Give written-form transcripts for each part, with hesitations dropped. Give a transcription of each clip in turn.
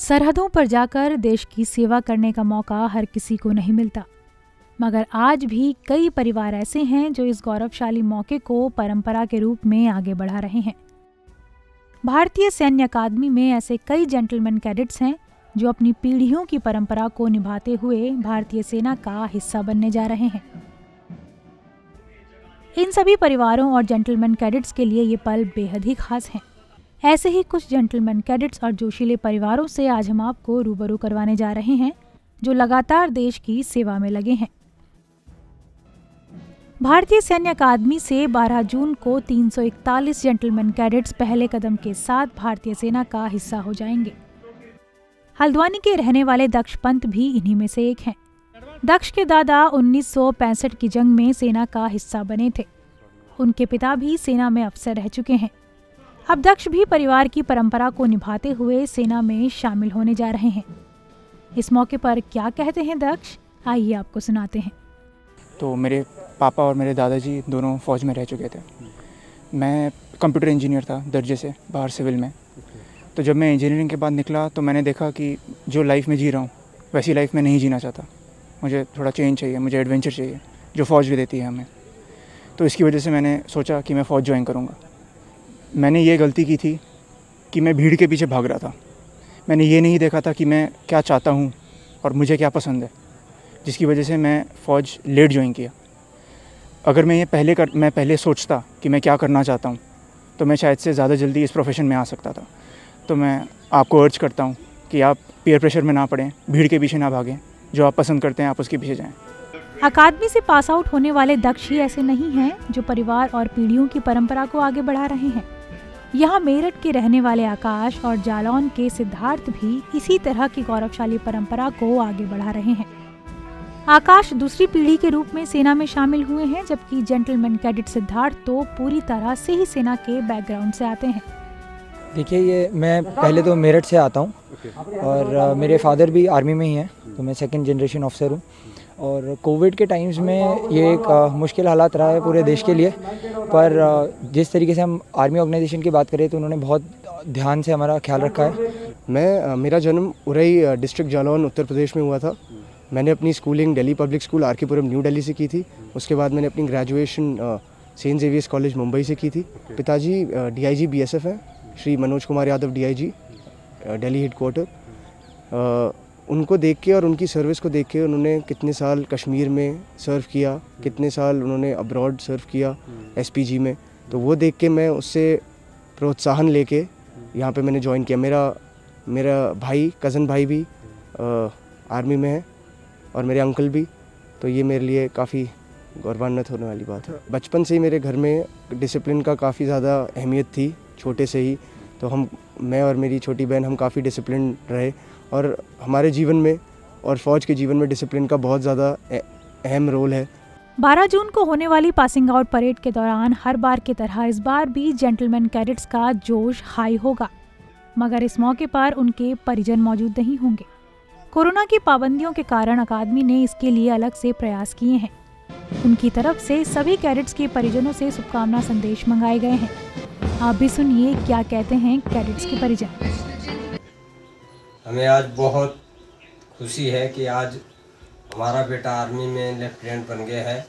सरहदों पर जाकर देश की सेवा करने का मौका हर किसी को नहीं मिलता, मगर आज भी कई परिवार ऐसे हैं जो इस गौरवशाली मौके को परंपरा के रूप में आगे बढ़ा रहे हैं। भारतीय सैन्य अकादमी में ऐसे कई जेंटलमैन कैडेट्स हैं जो अपनी पीढ़ियों की परंपरा को निभाते हुए भारतीय सेना का हिस्सा बनने जा रहे हैं। इन सभी परिवारों और जेंटलमैन कैडेट्स के लिए ये पल बेहद ही खास हैं। ऐसे ही कुछ जेंटलमैन कैडेट्स और जोशीले परिवारों से आज हम आपको रूबरू करवाने जा रहे हैं जो लगातार देश की सेवा में लगे हैं। भारतीय सैन्य अकादमी से 12 जून को 341 जेंटलमैन कैडेट्स पहले कदम के साथ भारतीय सेना का हिस्सा हो जाएंगे। हल्द्वानी के रहने वाले दक्ष पंत भी इन्हीं में से एक हैं। दक्ष के दादा 1965 की जंग में सेना का हिस्सा बने थे। उनके पिता भी सेना में अफसर रह चुके हैं। अब दक्ष भी परिवार की परंपरा को निभाते हुए सेना में शामिल होने जा रहे हैं। इस मौके पर क्या कहते हैं दक्ष, आइए आपको सुनाते हैं। तो मेरे पापा और मेरे दादाजी दोनों फ़ौज में रह चुके थे। मैं कंप्यूटर इंजीनियर था दर्जे से, बाहर सिविल में। तो जब मैं इंजीनियरिंग के बाद निकला तो मैंने देखा कि जो लाइफ में जी रहा हूँ वैसी लाइफ में नहीं जीना चाहता। मुझे थोड़ा चेंज चाहिए, मुझे एडवेंचर चाहिए जो फ़ौज भी देती है हमें। तो इसकी वजह से मैंने सोचा कि मैं फ़ौज ज्वाइन करूँगा। मैंने ये गलती की थी कि मैं भीड़ के पीछे भाग रहा था। मैंने ये नहीं देखा था कि मैं क्या चाहता हूँ और मुझे क्या पसंद है, जिसकी वजह से मैं फ़ौज लेट ज्वाइन किया। अगर मैं मैं पहले सोचता कि मैं क्या करना चाहता हूँ तो मैं शायद से ज़्यादा जल्दी इस प्रोफेशन में आ सकता था। तो मैं आपको अर्ज करता हूँ कि आप पीयर प्रेशर में ना पड़ें, भीड़ के पीछे ना भागें, जो आप पसंद करते हैं आप उसके पीछे जाएं। अकादमी से पास आउट होने वाले दक्ष ही ऐसे नहीं हैं जो परिवार और पीढ़ियों की परंपरा को आगे बढ़ा रहे हैं। यहाँ मेरठ के रहने वाले आकाश और जालौन के सिद्धार्थ भी इसी तरह की गौरवशाली परंपरा को आगे बढ़ा रहे हैं। आकाश दूसरी पीढ़ी के रूप में सेना में शामिल हुए हैं, जबकि जेंटलमैन कैडेट सिद्धार्थ तो पूरी तरह से ही सेना के बैकग्राउंड से आते हैं। देखिए, ये मैं पहले तो मेरठ से आता हूँ और मेरे फादर भी आर्मी में ही हैं, तो मैं सेकंड जनरेशन ऑफिसर हूँ। और कोविड के टाइम्स में ये एक मुश्किल हालात रहा है पूरे देश के लिए, पर जिस तरीके से हम आर्मी ऑर्गेनाइजेशन की बात करें तो उन्होंने बहुत ध्यान से हमारा ख्याल रखा है। मेरा जन्म उरई डिस्ट्रिक्ट जालौन उत्तर प्रदेश में हुआ था। मैंने अपनी schooling Delhi public school RK Puram new Delhi से की थी। उसके बाद मैंने अपनी graduation saint Xavier's college Mumbai से की थी। पिताजी DIG BSF हैं, श्री मनोज कुमार यादव DIG दिल्ली हेडक्वार्टर। उनको देख के और उनकी सर्विस को देख के, उन्होंने कितने साल कश्मीर में सर्व किया, कितने साल उन्होंने अब्रॉड सर्व किया SPG में, तो वो देख के मैं उससे प्रोत्साहन लेके यहाँ पे मैंने ज्वाइन किया। मेरा भाई, कज़न भाई भी आर्मी में है और मेरे अंकल भी, तो ये मेरे लिए काफ़ी गौरवान्वित होने वाली बात है। बचपन से ही मेरे घर में डिसिप्लिन का काफ़ी ज़्यादा अहमियत थी, छोटे से ही। तो मैं और मेरी छोटी बहन हम काफ़ी डिसिप्लिन रहे और हमारे जीवन में और फ़ौज के जीवन में डिसिप्लिन का बहुत ज़्यादा अहम रोल है। 12 जून को होने वाली पासिंग आउट परेड के दौरान हर बार की तरह इस बार भी जेंटलमैन कैडेट्स का जोश हाई होगा, मगर इस मौके पर उनके परिजन मौजूद नहीं होंगे। कोरोना की पाबंदियों के कारण अकादमी ने इसके लिए अलग से प्रयास किए हैं। उनकी तरफ से सभी कैडेट्स के परिजनों से शुभकामना संदेश मंगाए गए हैं। आप भी सुनिए क्या कहते हैं कैडेट्स के परिजन। हमें आज बहुत खुशी है कि आज हमारा बेटा आर्मी में लेफ्टिनेंट बन गया है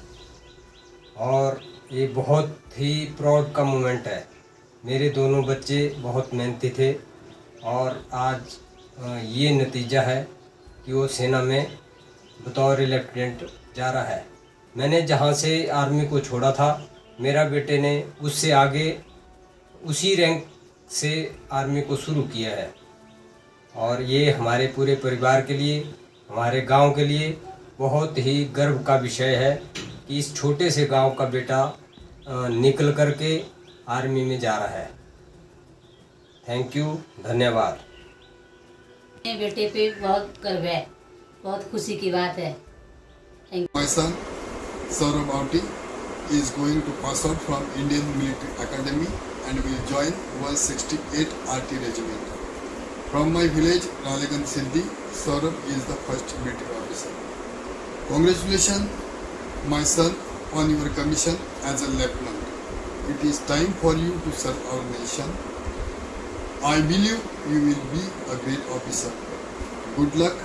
और ये बहुत ही प्राउड का मोमेंट है। मेरे दोनों बच्चे बहुत मेहनती थे और आज ये नतीजा है कि वो सेना में बतौर लेफ्टिनेंट जा रहा है। मैंने जहाँ से आर्मी को छोड़ा था, मेरा बेटे ने उससे आगे उसी रैंक से आर्मी को शुरू किया है और ये हमारे पूरे परिवार के लिए, हमारे गांव के लिए बहुत ही गर्व का विषय है कि इस छोटे से गांव का बेटा निकल करके आर्मी में जा रहा है। थैंक यू, धन्यवाद। मेरे बेटे पे बहुत गर्व है, बहुत खुशी की बात है। My son Saurabh Auti is going to pass out from Indian Military Academy and will join 168 RT Regiment. From my village Ralegan Sindhi, Saurabh is the first military officer. Congratulations, my son, on your commission as a lieutenant. It is time for you to serve our nation. I believe you will be a great officer. good luck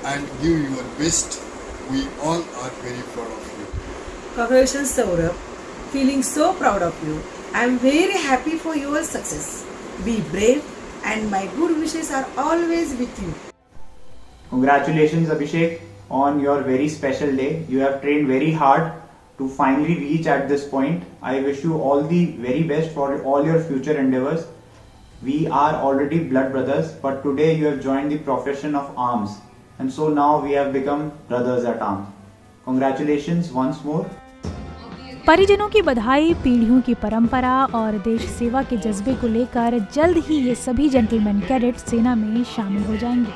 and give your best. We all are very proud of you. Congratulations, Saurabh. Feeling so proud of you. I am very happy for your success. Be brave and my good wishes are always with you. Congratulations, Abhishek, on your very special day. You have trained very hard to finally reach at this point. I wish you all the very best for all your future endeavors. We are already blood brothers, but today you have joined the profession of arms, and so now we have become brothers at arms. Congratulations once more. परिजनों की बधाई, पीढ़ियों की परंपरा और देश सेवा के जज्बे को लेकर जल्द ही ये सभी जेंटलमैन कैडेट सेना में शामिल हो जाएंगे,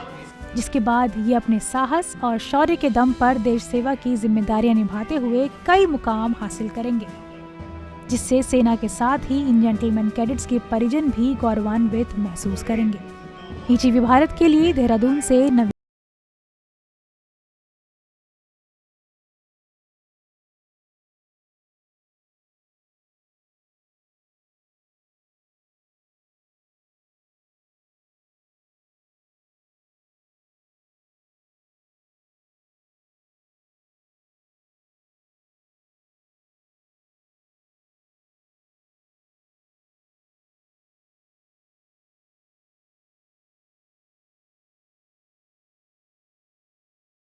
जिसके बाद ये अपने साहस और शौर्य के दम पर देश सेवा की जिम्मेदारियां निभाते हुए कई मुकाम हासिल करेंगे, जिससे सेना के साथ ही इन जेंटलमैन कैडेट्स के परिजन भी गौरवान्वित महसूस करेंगे। ईटीवी भारत के लिए देहरादून से